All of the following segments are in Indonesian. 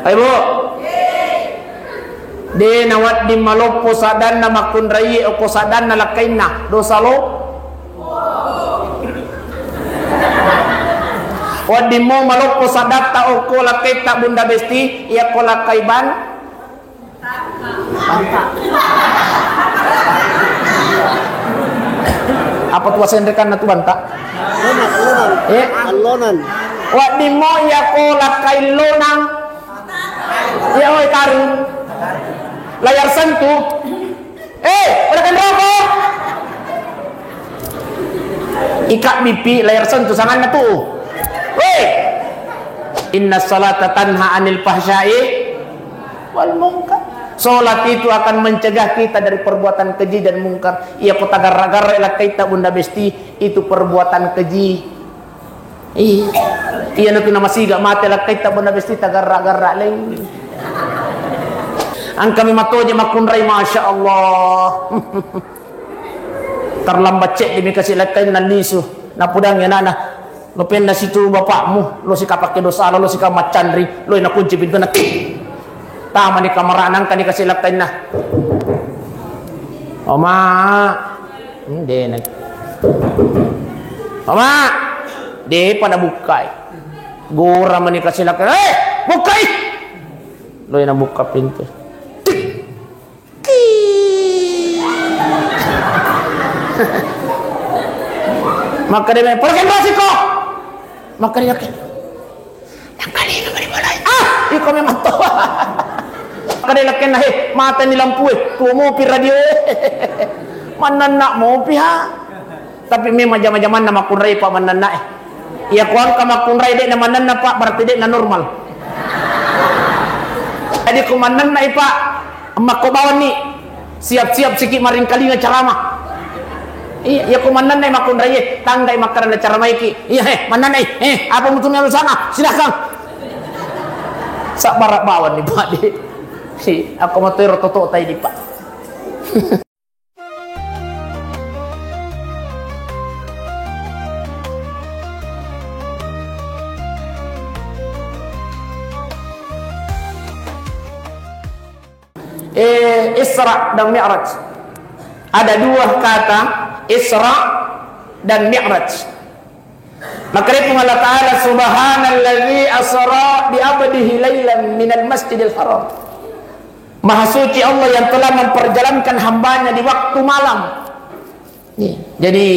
Ayo bu. De nawat di malopo sadan na makunrayi o sadan na lakain na dosa lo. Wadi mo malopo sadata o ko lakay ta bunda besti iya ko lakay ban. Apa tuh bahasa Indonesia na tu banta? Lonan. Wadi mo iya ko lakay lonang. Iya oi karun. Layar sentuh. Wala kan rokok. Ikat pipi layar sentuh sangan na tu. Inna salata tanha anil fahsya'i wal munkar. Salat itu akan mencegah kita dari perbuatan keji dan mungkar. Ia kota gara-gara ila kita bunda besti itu perbuatan keji. Iya nuki nama siga mati ila kita bunda besti tagara-gara leng. Ang kami matoja makunray masya Allah. Terlambat cek demi kasih lakai nanisu. Napudang ya nana. Lo penda situ bapakmu, lo si kapak dosa, lo si kamat candri, lo ina kunci pintu nak. Tama ni kamaranang kan dikasih lakai na. Oma, de nak. Oma, de pada bukai. Gora mani kasih lakai. Bukai. Lo ina buka pintu. Maka dia main pergi resiko. Maka dia yakin yang kali ini beri balai. Iko memang tahu. Maka dia yakin mata ni lampu tu mau pi radio. Mana nak mau pi ha. Tapi memang zaman-zaman nama kunrai pak mana nak. Ia kuang kama kunrai dek nama nana pak berarti dek na normal. Jadi kumanan nak pak emak ko bawan ni siap-siap sikit maring kali na ceramah. Iya, komandan nih makun raya, tanggai makanan cara maiki. Iya, mana nih? Apa mutunya lu sana? Silakan. Sak barak bawan nih Pak di. Si, aku mau tuh roto tay di Pak. Isra dan Mi'raj. Ada dua kata Isra dan Mi'raj. Maka itu Allah Ta'ala subhanalladzi asra bi 'abdihi lailan minal masjidil haram. Maha suci Allah yang telah memperjalankan hambanya di waktu malam. Jadi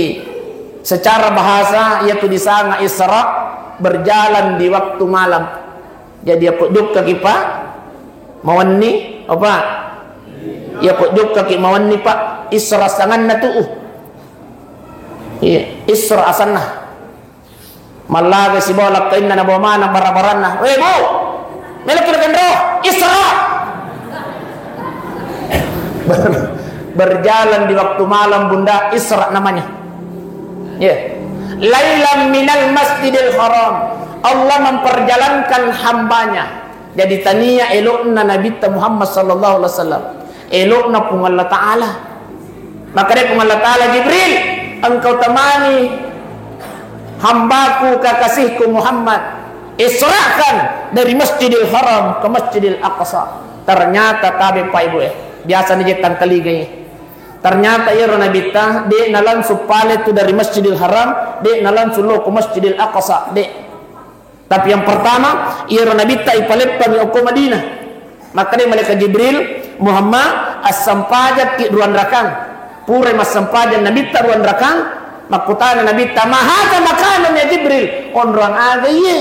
secara bahasa yaitu disanga Isra berjalan di waktu malam. Jadi aku duk kaki Pak mawani apa? Ya aku duk kaki mawani Pak Isra sangan na tuh. Iya, Isra asanna. Malaga si bolak kain na bawa mana barabaran na. Weh bu, melok kita kendro Isra. Berjalan di waktu malam bunda Isra namanya. Ya, lailan minal masjidil haram. Allah memperjalankan hambanya. Jadi tania elokna Nabi Muhammad sallallahu alaihi wasallam. Elokna pun Allah Taala. Maka dia pun Allah Taala Jibril. Engkau temani hambaku kekasihku Muhammad israkan dari Masjidil Haram ke Masjidil Aqsa. Ternyata tabe Pak Ibu biasa dijetan teliganya. Ternyata ya Nabi ta de nalan supale tu dari Masjidil Haram de nalan sulo ke Masjidil Aqsa de. Tapi yang pertama ya Nabi ta ipalet pami ke Madinah. Maka dia malaikat Jibril Muhammad as-sampajat ki ruan rakang. Pura mas sempadan Nabi taruan rakang makutana Nabi ta mahata makanan ya Jibril onrang aga ye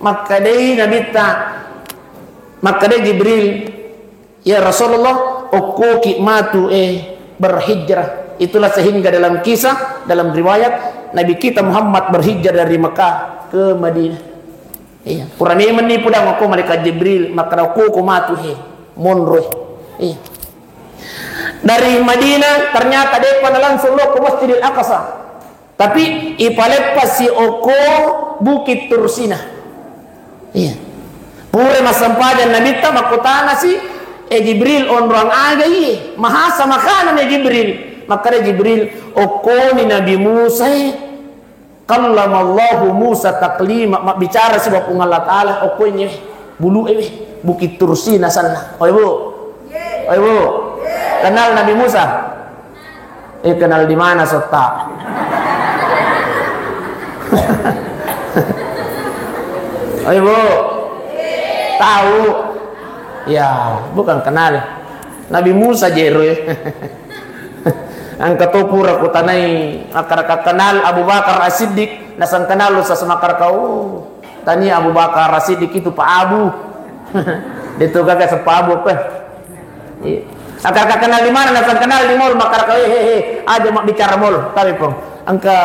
maka dei Nabi ta maka dei Jibril ya Rasulullah okuki matu berhijrah. Itulah sehingga dalam kisah dalam riwayat Nabi kita Muhammad berhijrah dari Mekah ke Madinah. Iya purane menipu dah aku malaikat Jibril maka aku matu monroh. Iya dari Madinah ternyata dia pada langsung ke Masjidil Aqsa. Tapi ipalepas si oko Bukit Tursina. Iya. Pure masampadan Nabi ta makutana si Jibril onrang aga iya. Mahasa makanan Jibril. Maka Jibril oko ni Nabi Musa. Kallamallahu Musa taklima bicara sebab Allah Taala oko ini. bulu Bukit Tursina sana. Oh ibu, oh ibu, kenal Nabi Musa? Kenal di mana sota? Oh ibu, tahu? Ya, bukan kenal. Nabi Musa jero. Ang katupura ko tanay akar kenal Abu Bakar As-Siddiq, nasan kenal sa semakar kau. Tani Abu Bakar As-Siddiq itu Pak Abu. Dito kagak sa Pak Abu pa. Akar kenal di mana, nasan kenal di mall, makar kau aja mak bicara mall. Tapi pong angka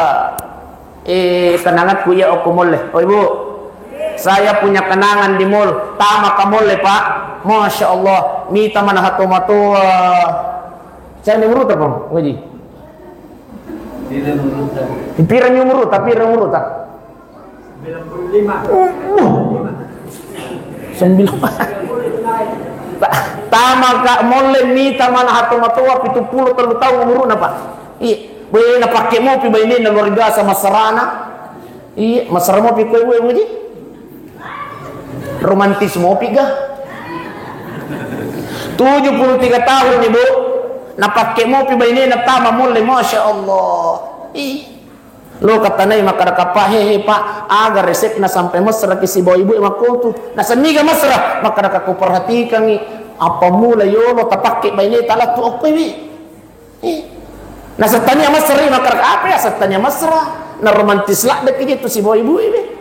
kenangan kuya o kumol. Oh ibu, saya punya kenangan di mall. Tama ka mall Pak. Masya Allah, mita mana hatu-matua. Saya nyumuruta pong, ngaji. Tidak meruta. Pira nyumuruta, pira nyumuruta. 95. Tama ka mole mita mana hatu-matua 73 tahun umurna Pak. Iya, boleh na pakai mo pi bayin na luar biasa masarana. Iya, masara mo pi koy ngaji. Romantis mo pi ga. 73 tahun ibu. Napakai mo pi bayin na tama mole, masya Allah. Lo katanay makarakapa Pak, agar resep na sampai mesra kisi bawa ibu makutu. Na samiga mesra makarakaku perhatikan apa mula yo lo tapake bayin talat tu okoi. Na satanya mesra makarak apa ya satanya mesra. Na romantis lah dek itu si bawa ibu ini.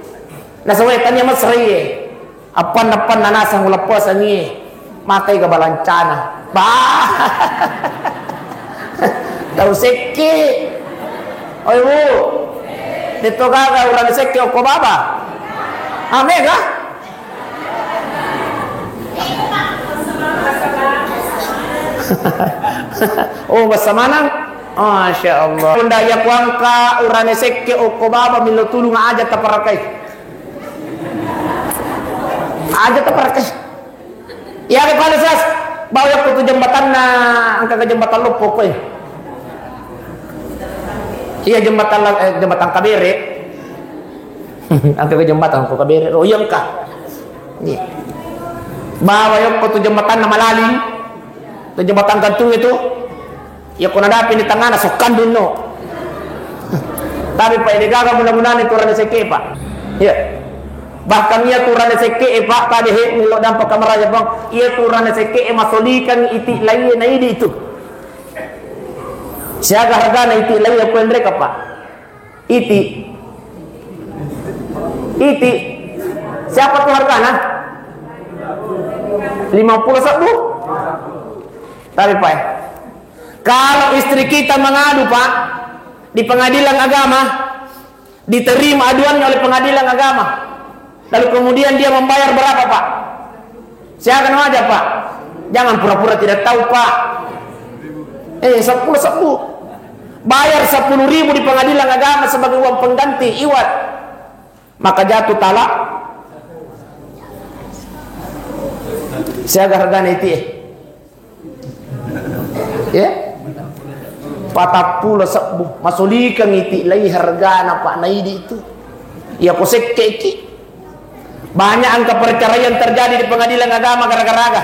Na sawai tanya mesra ye. Apan nanasang ulapas ani. Makai ka balancana. Bah. Tahu seki. Oh ibu, dito kagak urang seki o baba. Mega? Oh basa manang? Masya Allah. Undaya kuangka urang seki o baba milo tulung aja taparakai. Aja taparakai. Ya ke palasas bawa ke jembatan na angka ke jembatan lupo ko Iya jembatan Kabere. Angka ke jembatan ko Kabere. Oh iya ka. Ni. Bawa yo ke jembatan na malalim. Tu jembatan gantung itu. Ya ko nadapin di tangana sokan duno. Tapi pa ini gaga mudah-mudahan itu rada seke Pak. Iya. Bahkan ia turun seke Pak tadi milo dampak kamera ya Bang. Ia turun seke masolikan iti lain na ini itu. Siaga harga na iti lain aku mereka Pak. Iti. Siapa tuh harga na? 51. Tapi Pak, kalau istri kita mengadu Pak di pengadilan agama, diterima aduannya oleh pengadilan agama. Lalu kemudian dia membayar berapa Pak? Saya akan aja Pak. Jangan pura-pura tidak tahu Pak. 10. Bayar 10.000 di pengadilan agama sebagai uang pengganti iwat. Maka jatuh talak. Saya harganya itu ya. 40 masulikan itu lagi hargana Pak naidi itu. Ya kosek keki. Banyak angka perceraian terjadi di pengadilan agama gara-gara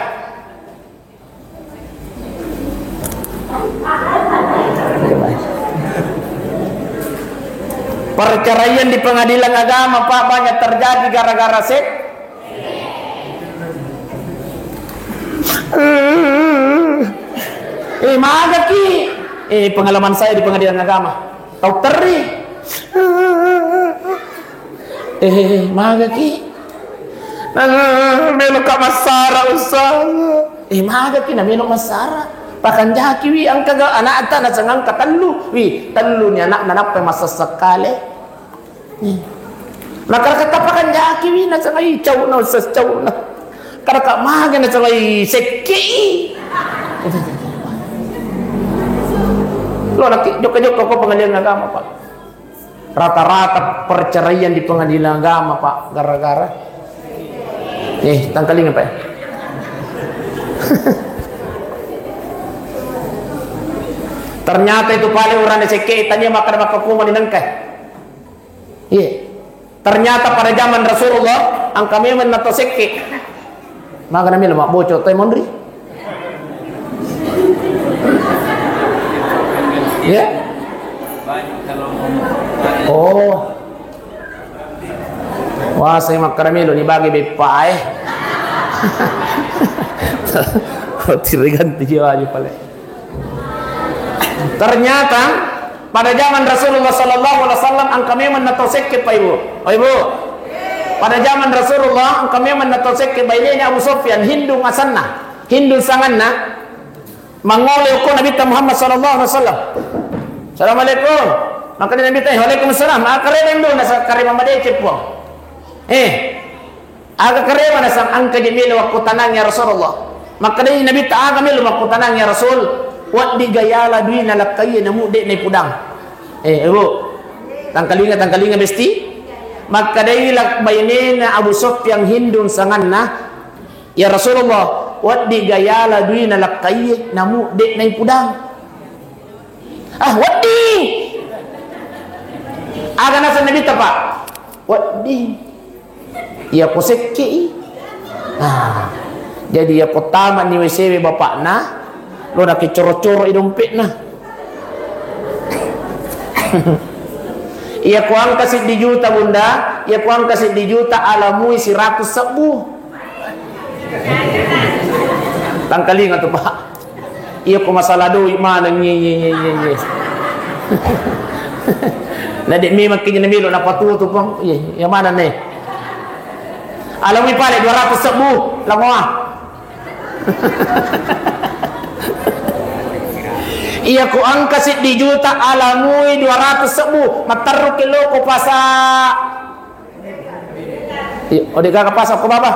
perceraian di pengadilan agama Pak banyak terjadi gara-gara seks. Maga ki. Pengalaman saya di pengadilan agama. Tahu teri. Maga ki. Melok masara usah. Maga ki na melok masara. Pakan jaki wi ang kaga anak ata na sangang katanlu. Wi tanlu ni anak nanap masa sekali. Maka kata pakan jaki wi na sangai caw na usas caw na. Karena maga na sangai seki. Lo laki jok-jok kok pengadilan agama Pak. Rata-rata perceraian di pengadilan agama Pak gara-gara tangkaling apa ya? Ternyata itu paling orang seke tanya makan kuman dinangkai. Iya. Ternyata pada zaman Rasulullah angka memang nato seke. Maka nami lemak bocor tay mondri. Ya. Oh. Wah, saya mak karamelo ni bagi bepa Tidak ganti jiwa aja pale. Ternyata pada zaman Rasulullah sallallahu alaihi wasallam ang kami menatosek ke Ibu. Oh Ibu. Pada zaman Rasulullah ang kami menatosek ke bayi Abu Sufyan Hindu ngasanna. Hindu sanganna mangole ko Nabi Muhammad sallallahu alaihi wasallam. Assalamualaikum. Maka Nabi tanya, "Waalaikumsalam." Akarem do nasa karema madece po. Aga karema nasa angka jemil waktu tanang ya Rasulullah. Maka Nabi ta aga mil waktu tanang ya Rasul. Wat digayala duina lakay na mude na pudang. Ibu. Tangkalinga besti. Maka dailak bayne na Abu Sufyan Hindun sanganna ya Rasulullah wat digayala duina lakay na mude na pudang. Wadi. Aga nasa Nabi ta pa. Wadi. Ya kosekki. Jadi ya pertama ni WCW bapak na lo nak coro-coro idompet na. Iya kuang kasih di juta bunda, iya kuang kasih di juta alamui 100 sebuh. Tangkaling atau pak. Iya ku masalah duit mana ye. Nadik mi makin ni lo nak patu tu pang. Iya, yang mana ni? Alamui pale 200 sebuh langoah. Iya ku angka di juta alamui 200 sebu mataru kilo ko pasa. Oh deka pasa ko baba.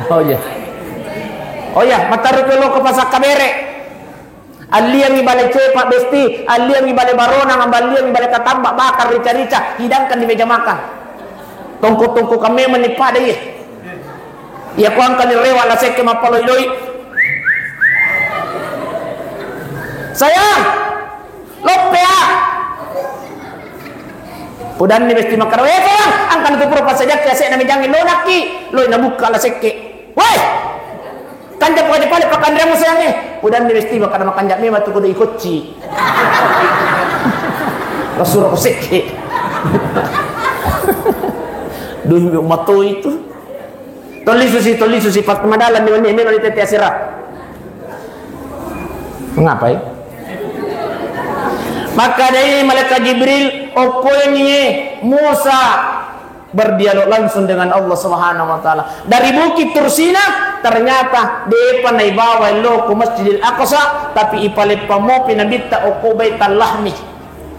Oh ya mataru kilo ko pasa kabere. Aliang ibale cepak besti, aliang ibale barona, ngambaliang ibale katambak bakar rica-rica, hidangkan di meja makan. Tongko-tongko kami menipa deh. Iya ku angka ni rewa la seke mapaloi-loi. Sayang, lopea. Udan ni besti makar. Sayang, angkan itu pura pasajak ya saya nami jangan lo naki, lo ina buka la seke. Woi, kanjap wajib pale pakan remu sayangnya. Udan ni besti makar makan jak mema tu kuda ikutci. Rasura ko seke. Duh mato itu. Toli susi pas kemadalan di mana ini tete asira. Ngapai? Maka dari malaikat Jibril okonya Musa berdialog langsung dengan Allah Subhanahu wa taala. Dari Bukit Tursina ternyata depa na ibawa lo ke Masjidil Aqsa tapi ipalit pamo pinabita oko Baitul Lahmi.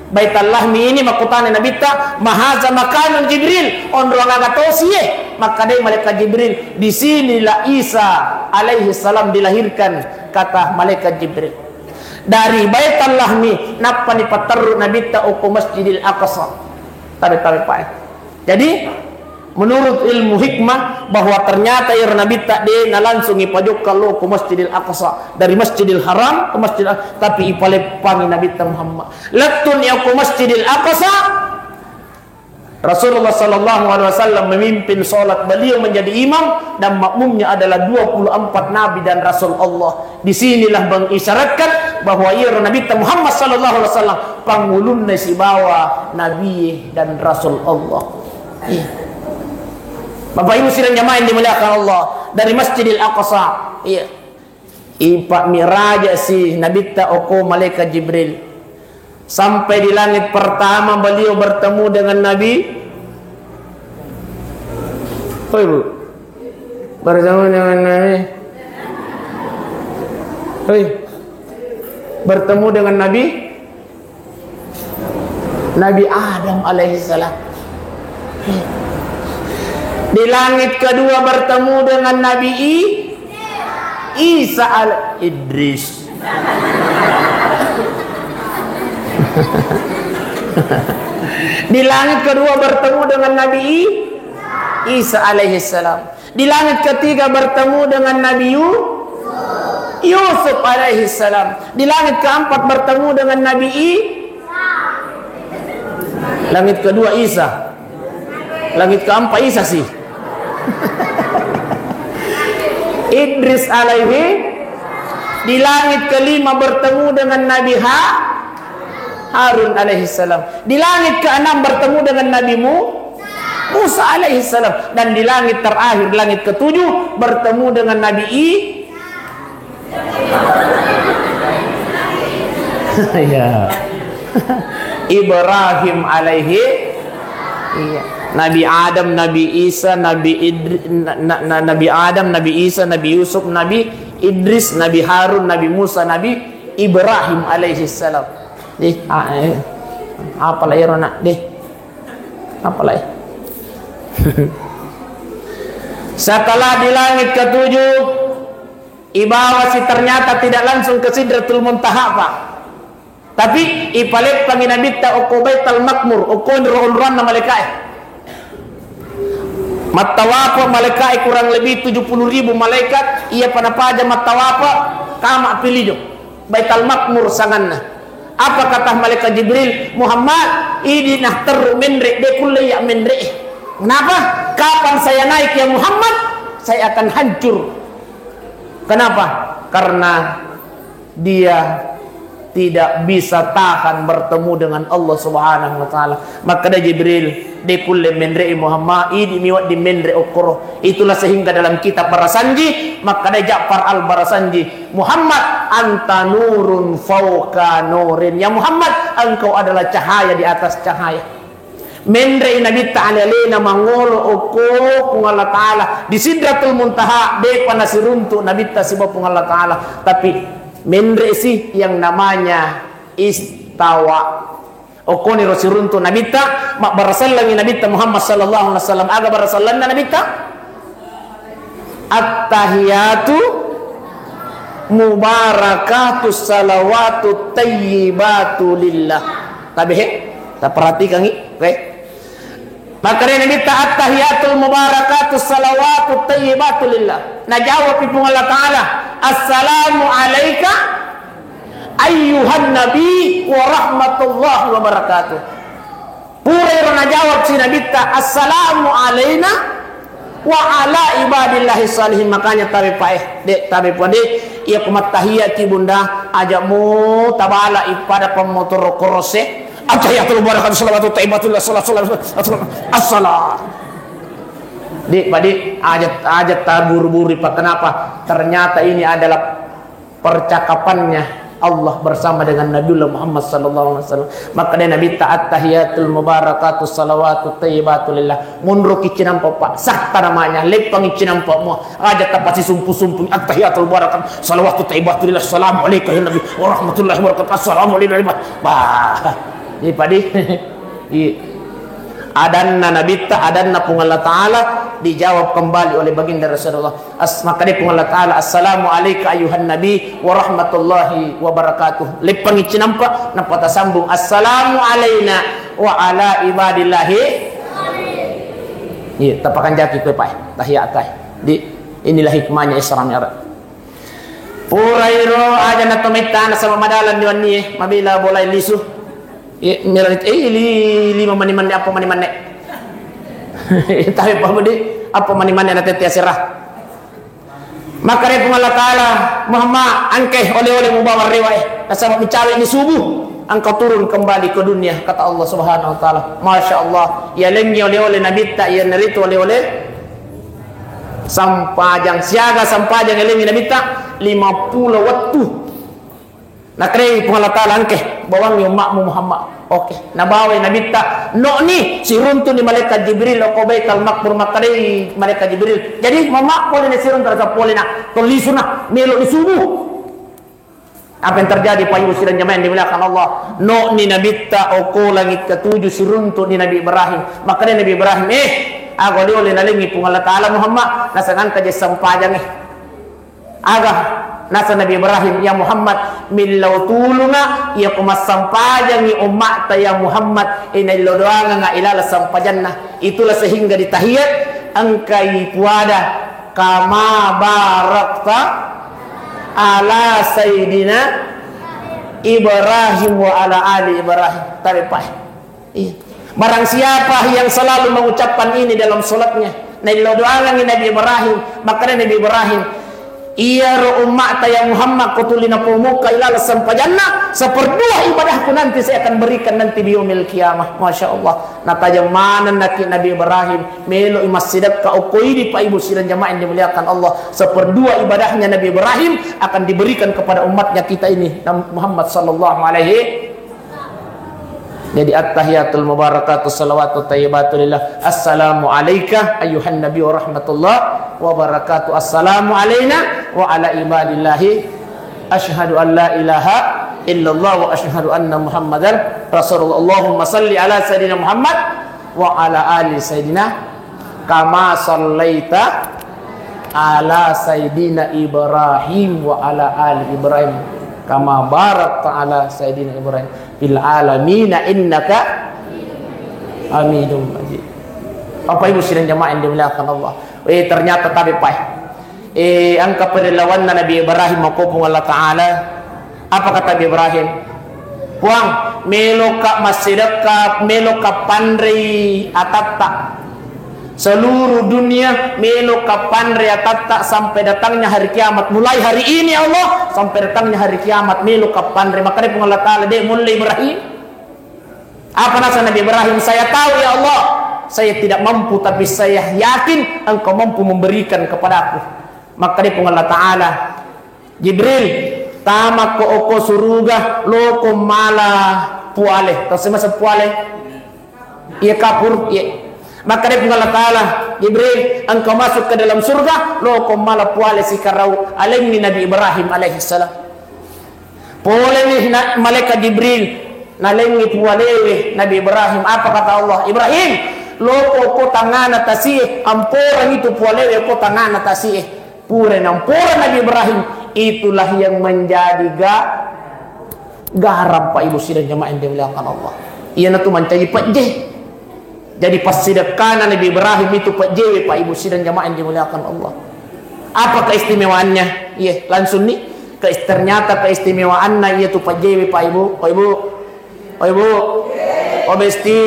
Baitul Lahmi ini makutana nabita mahaza makanun Jibril on ruang agatosie. Maka dari malaikat Jibril di sinilah Isa alaihi salam dilahirkan kata malaikat Jibril. Dari Baitul Lahmi napa ni patarru nabita uku Masjidil Aqsa. Tabe Pak. Jadi menurut ilmu hikmah bahwa ternyata ir nabita de na langsung ipajuk kalau ke Masjidil Aqsa dari Masjidil Haram ke Masjidil tapi ipale pangi nabita Muhammad. Latun ya ke Masjidil Aqsa. Rasulullah sallallahu alaihi wasallam memimpin salat, beliau menjadi imam dan makmumnya adalah 24 nabi dan rasul Allah. Di sinilah mengisyaratkan bahwa ia Nabi Muhammad sallallahu alaihi wasallam pangulunna si bawa nabi dan rasul Allah. Iya. Bapak Ibu sidang jamaah yang dimuliakan Allah, dari Masjidil Aqsa. Iya. Ipak miraja si Nabi oko malaikat Jibril. Sampai di langit pertama beliau bertemu dengan Nabi. Oh Ibu, bertemu dengan Nabi. Bertemu dengan Nabi Adam alaihissalam. Di langit kedua bertemu dengan Nabi Isa al-Idris. Di langit kedua bertemu dengan Nabi Isa alaihissalam. Di langit ketiga bertemu dengan Nabi Yusuf alaihissalam. Di langit keempat bertemu dengan Nabi Langit kedua Isa. Langit keempat Isa sih. Idris alaihi, di langit kelima bertemu dengan Nabi Harun alaihissalam, di langit keenam bertemu dengan Nabi Musa alaihissalam, dan di langit terakhir, langit ketujuh, bertemu dengan Nabi ya. Ibrahim alaihi, iya. Nabi Adam, Nabi Isa, Nabi Adam, Nabi Isa, Nabi Yusuf, Nabi Idris, Nabi Harun, Nabi Musa, Nabi Ibrahim alaihi salam. Apa lah ya Rona? Apa lah ya? Setelah di langit ketujuh, ibawasi ternyata tidak langsung ke Sidratul Muntaha, Pak. Tapi ipalit pangin Nabi ta Uqubaitul Makmur, ukun rohul-rohan na malaikat. Matawapa malaikat kurang lebih 70.000 malaikat. Ia pada paja matawapa kama pilido Baitul Makmur sanganna. Apa kata malaikat Jibril? Muhammad, ini nah teru menre de kulli ya menre. Kenapa? Kapan saya naik ya Muhammad, saya akan hancur. Kenapa? Karena dia tidak bisa tahan bertemu dengan Allah Subhanahu wa taala. Maka ada Jibril de kulli menre Muhammad ini miwat di menre okoro. Itulah sehingga dalam kitab Barasanji, maka ada Ja'far al-Barasanji, Muhammad anta nurun fauqa nurin. Ya Muhammad, engkau adalah cahaya di atas cahaya. Menre Nabi ta'ala lena mangolo oko kung Allah ta'ala di Sidratul Muntaha de panasiruntu Nabi ta siba kung Allah ta'ala. Tapi menre sih yang namanya istawa. Okoni rosiruntu Nabi ta mak barasallangi Nabi ta Muhammad sallallahu alaihi wasallam aga barasallanna Nabi ta at-tahiyatu mubarakatus salawatu tayyibatu lillah. Tabi tak perhatikan ni, okay? Maka Nabi ta at-tahiyatul mubarakatus salawatu tayyibatu lillah. Najawab ipung Allah Ta'ala, assalamu alaika ayyuhan nabi wa rahmatullahi wa barakatuh. Pura najawab si Nabi ta assalamu alaina wa ala ibadillahi salihin. Makanya tabi paeh dek tabi pade ia kumat tahiyati bunda ajakmu tabala ipada pemotor korose at-tahiyatul mubarakatuh salawatu tayyibatul assalam. Dik pade ajat tabur-buri pak. Kenapa? Ternyata ini adalah percakapannya Allah bersama dengan Nabiullah Muhammad sallallahu alaihi wasallam. Maka dia Nabi ta'at tahiyatul mubarakatuh salawatu tayyibatu lillah. Munro kicinam pak sakta namanya lepang kicinam pak mo aja tapasi sumpu-sumpu at-tahiyatul mubarakatuh salawatu tayyibatu lillah. Assalamu alaikum ya Nabi wa rahmatullahi wa barakatuh. Assalamu alaikum. Bah. Ini padi. Adanna Nabi ta adanna pung Allah Ta'ala dijawab kembali oleh baginda Rasulullah. Maka dia pung Allah Ta'ala assalamu alayka ayuhan nabi wa rahmatullahi wa barakatuh. Lepang icinampa nampak sambung assalamu alayna wa ala ibadillahi. Iya tapakan jaki kue pai tahiyat tai. Inilah hikmahnya Isra Mi'raj. Purairo aja na tumitana sama madalan di wani mabila bolay lisu. Mirat lima maniman apa maniman nek tapi apa maniman nek tete sirah. Maka dia Allah Ta'ala Muhammad angkeh oleh-oleh mubawa riwayat sama mencari di subuh engkau turun kembali ke dunia kata Allah Subhanahu wa taala. Masya Allah ya lengi oleh-oleh Nabi ta ya neritu oleh-oleh sampajang siaga sampajang lengi Nabi ta 50 waktu. Nah kere Allah Ta'ala angkeh bawang yung makmu Muhammad. Oke, nabawi Nabi ta no ni si runtu ni malaikat Jibril ko Baitul Makmur makare malaikat Jibril. Jadi mama boleh ni sirun terasa boleh nak tulisuna melo di subuh. Apa yang terjadi payu siran jamaah dimuliakan Allah. No ni Nabi ta ko langit ketujuh si runtu ni Nabi Ibrahim. Makare Nabi Ibrahim ako dioleh nalingi pung Allah Ta'ala Muhammad nasangan ka sampajang aga nasa Nabi Ibrahim ya Muhammad milau tulunga ya kumas sampajang ni umat ya Muhammad inailodoanga nga ilala sampajanna. Itulah sehingga di tahiyat angkai puada kama barakta ala sayyidina Ibrahim wa ala ali Ibrahim. Taripah barang siapa yang selalu mengucapkan ini dalam solatnya nailodoanga ni Nabi Ibrahim maka Nabi Ibrahim Iya ro ummat ya Muhammad kutulina pumuka ila sampajana seperdua ibadahku nanti saya akan berikan nanti di yaumil kiamah. Masya Allah. Nataja mana naki Nabi Ibrahim melo masjidat ka ukoidi pa ibu sidang jamaah yang dimuliakan Allah. Seperdua ibadahnya Nabi Ibrahim akan diberikan kepada umatnya kita ini Muhammad sallallahu alaihi. Jadi at-tahiyatul mubarakatuh salawatu tayyibatu lillah. Assalamu alayka ayyuhan nabi wa rahmatullah wa barakatuh. Assalamu alayna wa ala ibadillahi. Ashhadu an la ilaha illallah wa ashhadu anna muhammadan rasulullah. Allahumma salli ala sayyidina Muhammad wa ala ali sayyidina kama sallaita ala sayyidina Ibrahim wa ala ali Ibrahim kama barakta ala sayyidina Ibrahim fil alamina innaka hamidum majid. Apa ibu sidang jamaah yang dimuliakan Allah. Ternyata tadi Pak. Angka perlawan Nabi Ibrahim makupung Allah Ta'ala. Apa kata Nabi Ibrahim? Puang meloka masjidaka meloka pandri atatta. Seluruh dunia meloka pandri atatta sampai datangnya hari kiamat. Mulai hari ini Allah sampai datangnya hari kiamat meloka pandri. Maka dia Allah Ta'ala dia mulai Ibrahim. Apa nasihat Nabi Ibrahim? Saya tahu ya Allah, saya tidak mampu tapi saya yakin engkau mampu memberikan kepadaku. Maka dia Allah Ta'ala Jibril tamak ko oko suruga loko mala puale. Tahu semasa puale? Ia kapur, ia. Maka dia Allah Ta'ala Jibril engkau masuk ke dalam surga loko mala puale sikarau alaihi Nabi Ibrahim alaihi salam. Pole ni malaikat Jibril nalengi pualewe Nabi Ibrahim. Apa kata Allah? Ibrahim loko ko tangana tasih ampora itu pualewe ko tangana tasih pure nampora Nabi Ibrahim. Itulah yang menjadi garam Pak Ibu sidang jamaah yang dimuliakan Allah. Ia natu mencari Pak J. Jadi pas sedekah Nabi Ibrahim itu Pak J Pak Ibu sidang jamaah yang dimuliakan Allah. Apa keistimewaannya? Iya, langsung nih ternyata keistimewaannya itu Pak J Pak Ibu. Pak Ibu. Pak Ibu. Oh besti.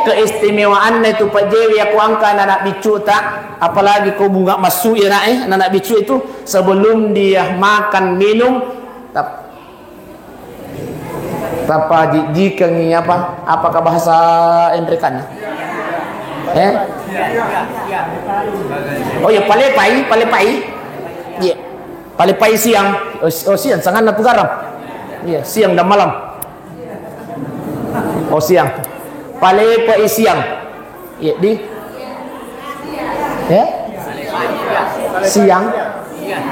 Keistimewaannya itu Pak J aku angka anak bicu tak. Apalagi kau bunga masuk ya anak bicu itu sebelum dia makan minum apa jika ini apakah bahasa Amerikan? Oh ya palepai. Iya. Palepai siang. Oh siang sangat natu garam. Iya, siang dan malam. Oh siang. Palepai siang. Iya di. Ya? Siang.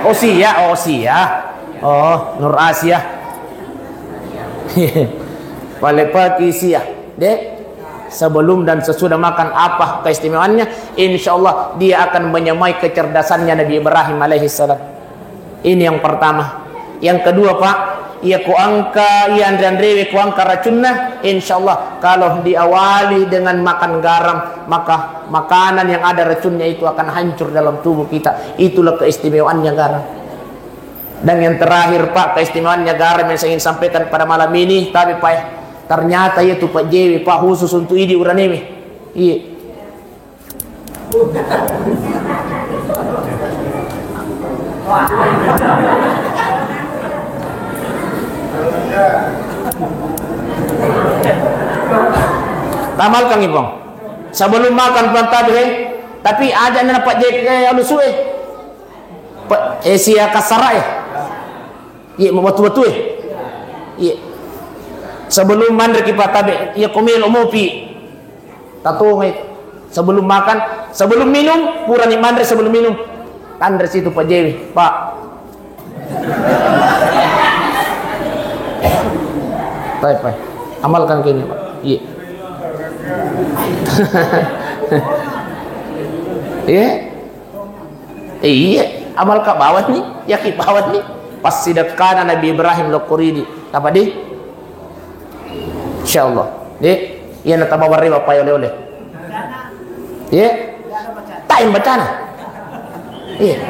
Oh sia. Oh Nur Asia. Pagi siang, dek. Sebelum dan sesudah makan apa keistimewaannya? Insya Allah dia akan menyamai kecerdasannya Nabi Ibrahim alaihissalam. Ini yang pertama. Yang kedua Pak, ia kuangka, ia andre kuangka racunnya. Insya Allah kalau diawali dengan makan garam, maka makanan yang ada racunnya itu akan hancur dalam tubuh kita. Itulah keistimewaannya garam. Dan yang terakhir Pak, keistimewaannya garam yang saya ingin sampaikan pada malam ini, tapi Pak, ternyata itu Pak Jewi Pak khusus untuk ini uran ini. Iya. Tamalkan ibang. Sebelum makan tapi ada anak Pak Jewi kayak alusue. Pak Asia kasara ya. Iya betul-betul. Iya. Sebelum mandri kita tabe, iya komil umupi. Tatungay. Sebelum makan, sebelum minum, pura ni mandri sebelum minum. Tandres itu Pak Jewi, Pak. Baik. Amalkan kini, Pak. Iya. Iya. Iya, amal ka bawat ni, yaki bawat ni. Pas sidakana Nabi Ibrahim Al-Quridi. Apa di? Insyaallah. Di, iya na tabawari ba payo oleh. Iya. Time bacana. Iya.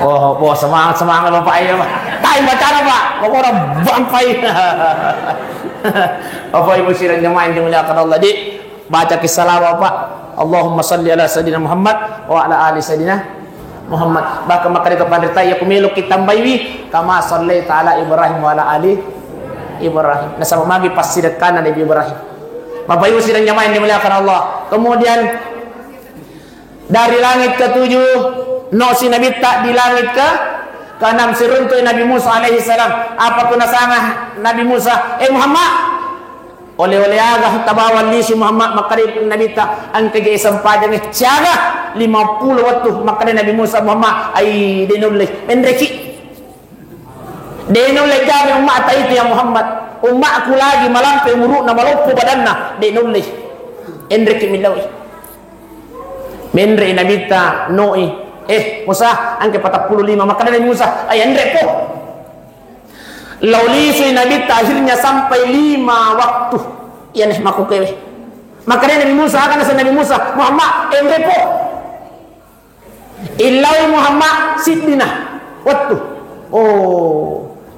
Oh, semangat Bapak ya, Pak. Time bacana, Pak. Orang bangpai. Bapak Ibu sidang jemaah yang dimuliakan Allah, di baca kisah Pak. Allahumma salli ala sayyidina Muhammad wa ala ali sayyidina Muhammad. Bahkan maka dito panrita ya kumilok kitambaywi kama sallaita ala Ibrahim wa ala ali Ibrahim. Nasa magi pas sidakana Nabi Ibrahim. Bapak Ibu sidang jamaah yang dimuliakan Allah. Kemudian dari langit ketujuh no si Nabi tak di langit ke-6 siruntuy Nabi Musa alaihi salam. Apa kunasanga Nabi Musa? Muhammad oleh-oleh agah tabawal ni si Muhammad makarib Nabi ta ang kagay isang padang siyaga 50 waktu makarib Nabi Musa Muhammad ay dinulih menreki dinulih jami umma ta itu ya Muhammad umma aku lagi malampi muru na maluppo badanna dinulih enreki milawi menre Nabi ta noi Musa ang ke 45 makarib Nabi Musa ay enreko laulisu Nabi akhirnya sampai 5 waktu yan makukewe makanya Nabi Musa akan sa Nabi Musa Muhammad repo ilaw Muhammad sidina waktu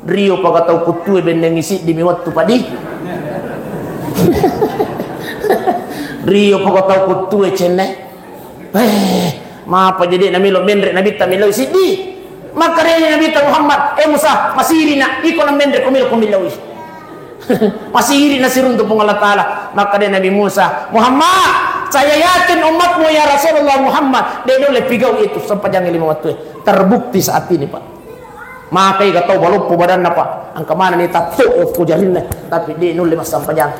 Rio pagataw kutuwe bendeng isi di mi waktu padi Rio pagataw kutuwe cenne maapa jadi namilo menre Nabi tamilo isi di makanya Nabi Muhammad Musa masiri na iko nang mendre kumilawi masiri na sirun to Allah Ta'ala makanya Nabi Musa Muhammad saya yakin umatmu ya Rasulullah Muhammad dia oleh pigaw itu sepanjang 5 waktu terbukti saat ini Pak makai gatau baluppo badan na Pak ang kamana ni tato ko jarin na tapi dia oleh mas sepanjang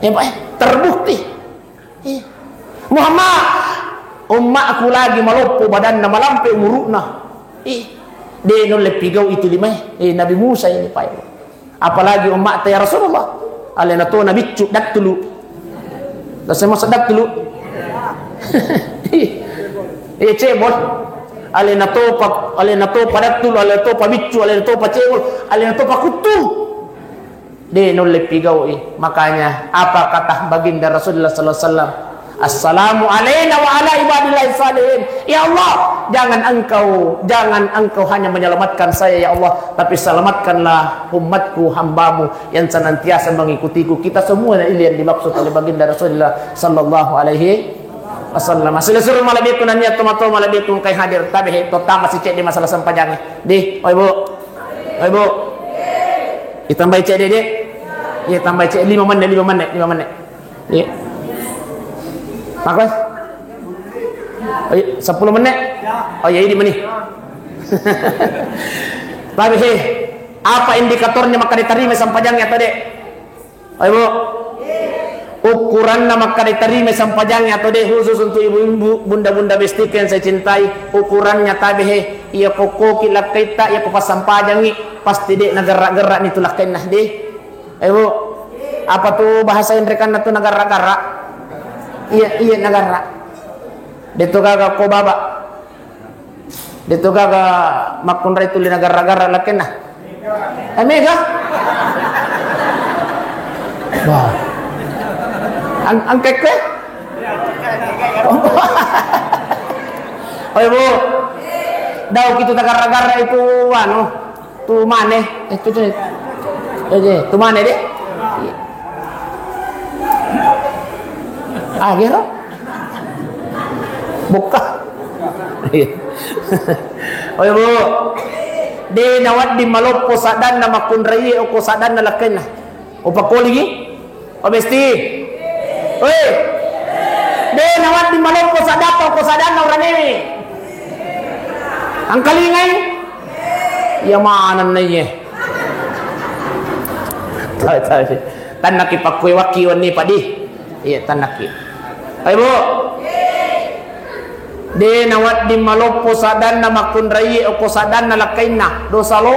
Pak terbukti Muhammad umatku lagi maluppo badan na malampi umuruna dia noleh pigaw itu lima Nabi Musa ini Pak apalagi umat ya Rasulullah alena to Nabi dak dulu dah saya masak dulu cebol alena to padat dulu alena to pabicu alena to pacebol alena to pakutu dia noleh pigaw makanya apa kata baginda Rasulullah sallallahu alaihi wasallam Assalamu alaina wa ala ibadillahi salihin. Ya Allah, jangan engkau hanya menyelamatkan saya ya Allah, tapi selamatkanlah umatku, hambamu yang senantiasa mengikutiku. Kita semua ini yang dimaksud oleh baginda Rasulullah sallallahu alaihi wasallam. Seluruh malabiku nanya tomato malabiku kay hadir tabi to tama si cek di masalah sampajang. Di, oi Bu. Oi Bu. Ditambah cek Dek. Ya tambah cek 5 menit. Ya. Maklas? 10 menit? Oh ya ini menit. Tapi apa indikatornya maka diterima sampajangnya tadi? Ayo Bu. Ukurannya maka diterima sampajangnya tadi khusus untuk ibu-ibu, bunda-bunda bestik yang saya cintai. Ukurannya tadi ia pokok kita ia pas sampajangi pasti dek negara-negara itu lakin nah deh. Ayo Bu. Apa tuh bahasa yang mereka itu negara-negara? Iya negara. Dito gaga ko baba. Dito gaga makunra itu di negara-negara lakin nah. Mega. Wah. Ang keke? Oh Bu. Daw gitu negara-negara itu ano? Tu maneh. Itu. Tu maneh deh. Akhirnya buka oh Bu de nawat di maloppo sadan na makunrai o ko sadan na lakin na o pakoli o besti oi de nawat di maloppo sadapa ko sadan na urane ang kalingay yamanan na ye tanaki pakkuy wakiwan ni padi iya tanaki ayo Bu de nawat di maloppo sadan na makunrai o ko sadan na lakain na dosa lo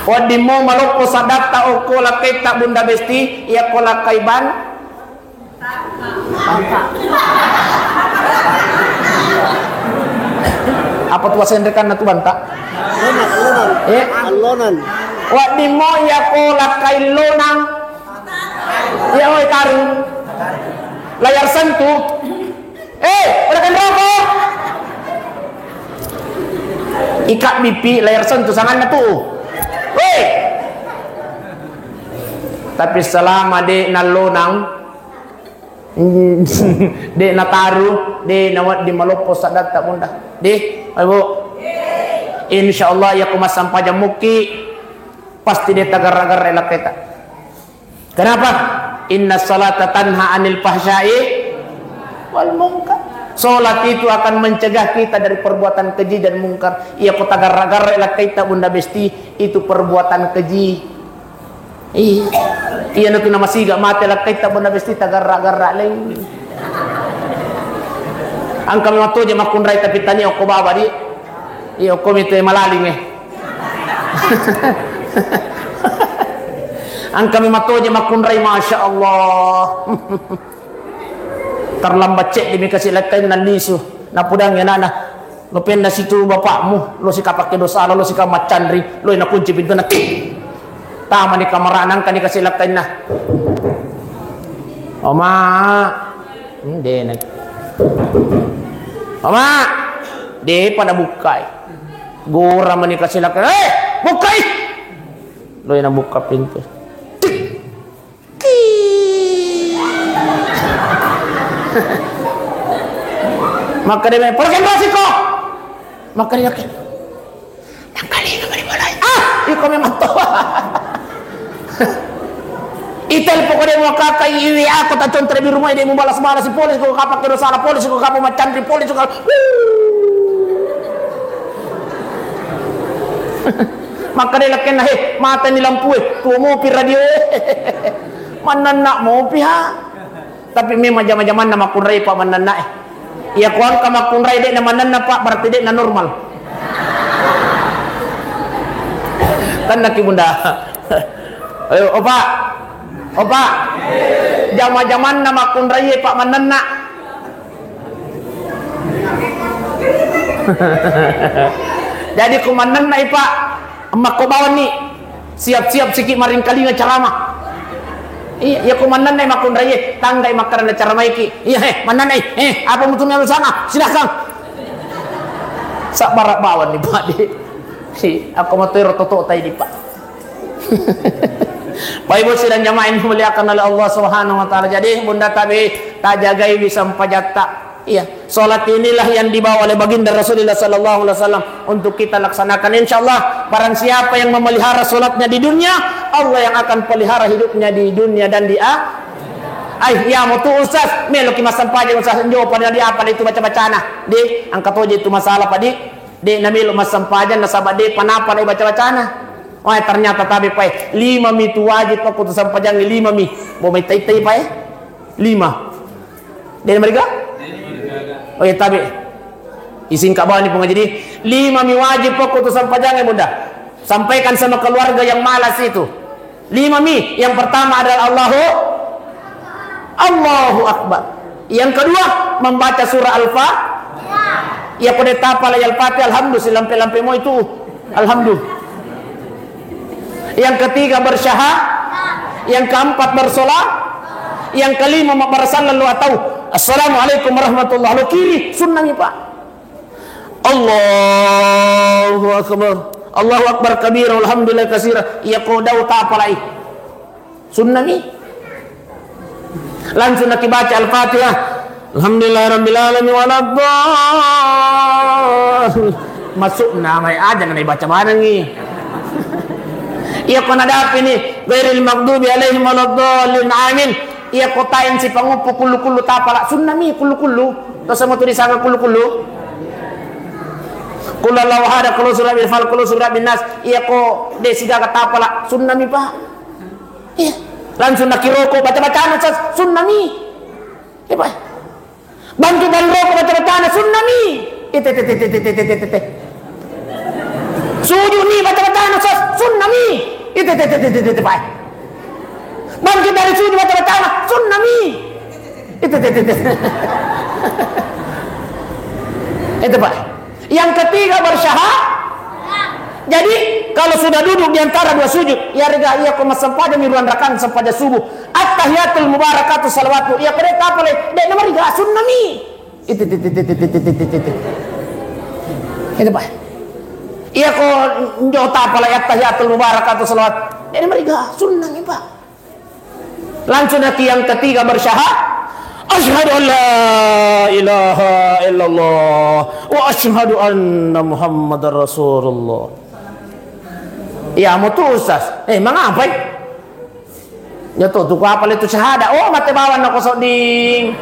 wadi mo maloppo sadata o ko lakay ta bunda besti iya ko lakay ban apa tuh bahasa Indonesia na tu banta Lonan. Wadi mo iya ko lakay lonang iya oi karung layar sentu udah kan rokok ikat pipi layar sentu sangan na tuh tapi selama de nalonang De nataru, de nawat di malopos sa data bunda. De, ayo. Insyaallah ya kumasampaja muki pasti de tagar-agar elak kita. Kenapa? Inna salata tanha anil fahsya'i wal munkar. Salat itu akan mencegah kita dari perbuatan keji dan mungkar. Ia ko tagar-agar elak kita bunda besti itu perbuatan keji. Iya na pinamasiga mati elak kita bunda besti tagar-agar lain. Ang kami matuja makunray tapi tani ako baba di. Iyo komite malalim eh. Ang kami matonya makunray masya Allah. Terlambat cek demi kasih lakai nan lisu. Napudang ya nana. Lo penda situ bapakmu. Lo si kapak dosa lo si kamat candri. Lo ina kunci pintu nak. Tama ni kamaranang kan dikasih lakai na. Oma. Hindi na. Oma. Di pada bukai. Gora menikah silakan. Bukai. Lo yang buka pintu. Maka dia pergi kok. Maka dia yakin. Yang kali ini beri balai. Iko memang tua. Itel pokoknya mau kakak iwi aku tak contoh di rumah dia mau balas-balas si polis kok kapak kira salah polis kok kamu macan di polis kok. Maka dia lakin mata ni lampu tu mau pi radio mana nak mau pi ha tapi memang jam-jaman nama kunrai pak mana nak ya kuan kama kunrai dek nama nana pak berarti dek na normal kan nak bunda. Ayo opa jam-jaman nama kunrai pak mana nak jadi komandan na ipa emak ko bawan ni siap-siap sikit maring kali nga ceramah. Iya komandan na makun raye tangga makaran na ceramah iki. Iya manan apa mutunya lu sana? Silakan. Sak barak bawan ni Pak di. Si aku motor toto tay di Pak. Bapak Ibu sidang jamaah yang dimuliakan oleh Allah Subhanahu wa taala. Jadi bunda tabi tak jagai bisa pajata. Iya, salat inilah yang dibawa oleh baginda Rasulullah sallallahu alaihi wasallam untuk kita laksanakan insyaallah. Barang siapa yang memelihara salatnya di dunia, Allah yang akan pelihara hidupnya di dunia dan di ya mau tuh ustaz, melo ki masampaje ustaz njo pada di apa itu baca-bacana. Di angkat aja itu masalah Pak di namilo masampajan na sabat di panapa na baca-bacana. Wah ternyata tabi pa 5 mi tu wajib aku tu sampajang 5 mi. Mau mai tai-tai pa 5. Dan mereka oh ya tabi isin kabah ni pengaji 5 mi wajib pokok utusan pajangnya bunda sampaikan sama keluarga yang malas itu 5 mi yang pertama adalah Allahu Akbar yang kedua membaca surah Al-Fatihah ya pada tapal Al-Fatihah alhamdulillah lampe-lampe mo itu alhamdulillah yang ketiga bersyahadat yang keempat bersolat yang kelima bersallallahu atau assalamualaikum warahmatullahi wabarakatuh kiri sunnahnya Pak Allahu akbar kabira alhamdulillah katsira ya qodau ta apalai sunnahnya langsung nak baca al-fatihah alhamdulillah rabbil alamin waladdallin masuk nama aja nak baca bareng ni ya kon ada apa ni ghairil maghdubi alaihim waladdallin amin ia kotain si pangupu kulu-kulu tapala sunnami kulu-kulu terus sama tu disangka kulu-kulu kulallahu hada kulu surah bil fal kulu surah bin nas ia ko desiga tapala sunnami Pak iya langsung nak kiroko baca-bacaan sunnami iya Pak bantu dan roko baca-bacaan sunnami ite sujud ni baca-bacaan sunnami ite Pak bangkit dari sujud baca-bacaan sunnami itu Pak yang ketiga bersyahadat jadi kalau sudah duduk di antara dua sujud ya rega ia ko masampaja miruan rakan sampaja subuh at-tahiyatul mubarakatuh salawatu ya pada tapale dek nomor 3 sunnami itu Pak ia ko njo tapale at-tahiyatul mubarakatuh salawat dek nomor 3 sunnami Pak langsung nanti yang ketiga bersyahadat Asyhadu an la ilaha illallah wa asyhadu anna Muhammadar Rasulullah. Ya mau tuh Ustaz. Mengapa? Ya tuh apa itu syahada? Oh, mate bawan na kosok ding.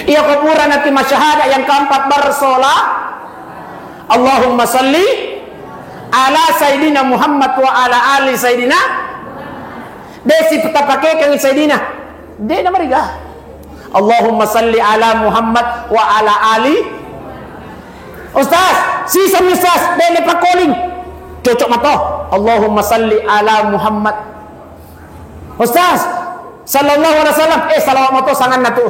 Iya kuburan nanti masyahada yang keempat bersolat. Allahumma salli ala Sayyidina Muhammad wa ala ali Sayyidina. Desi peta pakai kang Sayyidina. De nama riga. Allahumma salli ala Muhammad wa ala ali. Ustaz, si Ustaz, de lepa calling. Cocok mato. Allahumma salli ala Muhammad. Ustaz, sallallahu alaihi wasallam. Salawat mato sangan natu.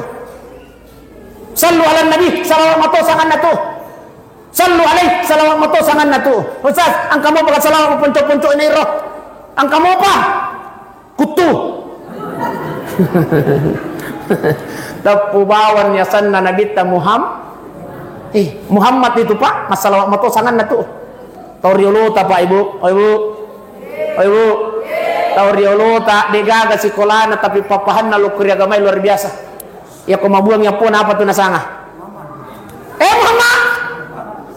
Sallu ala Nabi, salawat mato sangan natu. Sallu alaih, salawat mato sangan natu. Ustaz, ang kamu bakal salawat puncuk-puncuk ini roh. Ang kamu apa? Kutu. Tapu bawan ya sanna Nabi ta Muhammad. Muhammad itu Pak, masalah mato sangan natu. Tauriolo ta Pak Ibu. Oh Ibu. Tauriolo ta degaga sekolahna tapi papahanna lu kriya gamay luar biasa. Ya kumabuang ya po apa tu nasanga. Muhammad.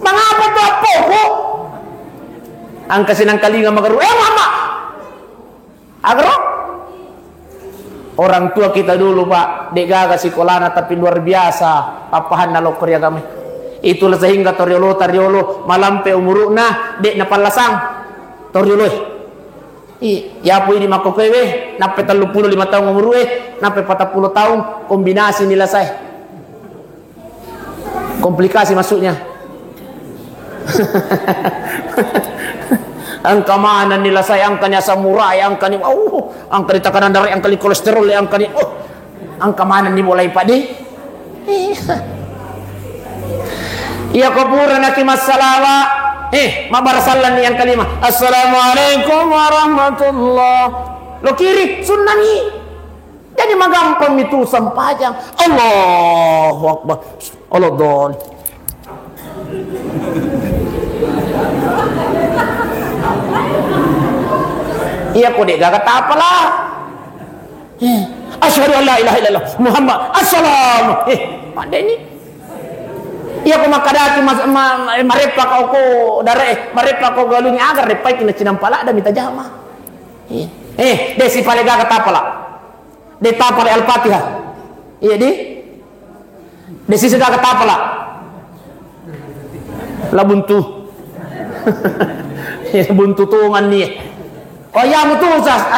Mangapa tu apa ko? Ang kasinang kalinga magaru. Muhammad. Agro? Orang tua kita dulu Pak, degaga sekolahna tapi luar biasa papahanna lu kriya gamay. Itulah sehingga toriolo malampe umuruna dek napalasang toriolo. Ya po ini makokewe nape 35 tahun umur nape 40 tahun kombinasi nila saya. Komplikasi masuknya. Angka mana nila saya, angkanya samurai, angkanya angka tekanan darah, angka kolesterol, angkanya angka mana nih mulai Pak di? Ya kuburan akimas salawat. Mabarasalan yang kalimah. Assalamualaikum warahmatullah. Lo kiri sunnah nih. Jadi magampang itu sampajang. Allahu Akbar. Allah don. Iya kok dek gak apalah. Asyhadu an la ilaha illallah Muhammad. Assalamu. Pandai ni. Iya ko makadati marepa ka ko dare marepa ko galunya agar repai kina cinampala ada minta jama. Desi palega ka tapala. De tapala al-Fatihah. Iya di. Desi sudah ka tapala. La buntu. Buntu tungan ni. Oh ya mutu Ustaz.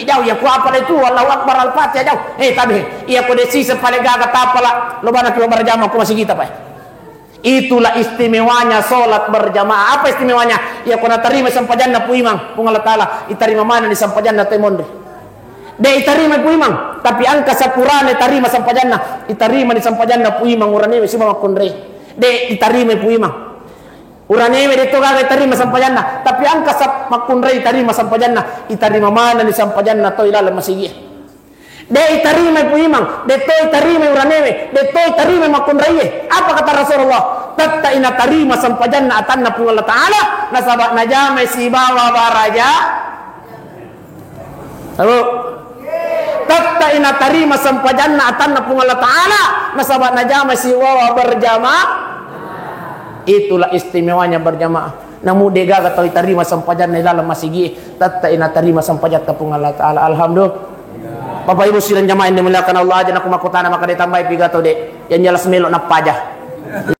Jauh ya ku apa itu Allahu Akbar al-Fatihah jauh. Tabi. Iya ko desi palega ka tapala. Lo bana ko berjamaah ko masih kita Pak. Itulah istimewanya solat berjamaah. Apa istimewanya? Ya kuna terima sampajanna pu imam pung Allah taala itarima mana di sampajanna temonde. De itarima pu imam, tapi angka sapurane tarima sampajanna itarima di sampajanna pu imam urane sima makundre. De itarima pu imam. Urane de to ga itarima sampajanna, tapi angka sap makundre itarima sampajanna itarima mana di sampajanna to ilala masigi. De itarima pu imam, de to itarima uranewe, de to itarima makunraiye. Apa kata Rasulullah? Tatta ina tarima sampajanna atanna pu Allah taala nasabak najame si bawa baraja. Halo. Tatta ina tarima sampajanna atanna pu Allah taala nasabak najame si bawa berjamaah. Itulah istimewanya berjamaah. Namu dega kata itarima sampajanna dalam masigi. Tatta ina tarima sampajanna pu Allah taala. Alhamdulillah. Bapak Ibu sidang jamaah yang dimuliakan Allah aja nak makutana maka ditambah pigato dek yang jelas melok nak pajah.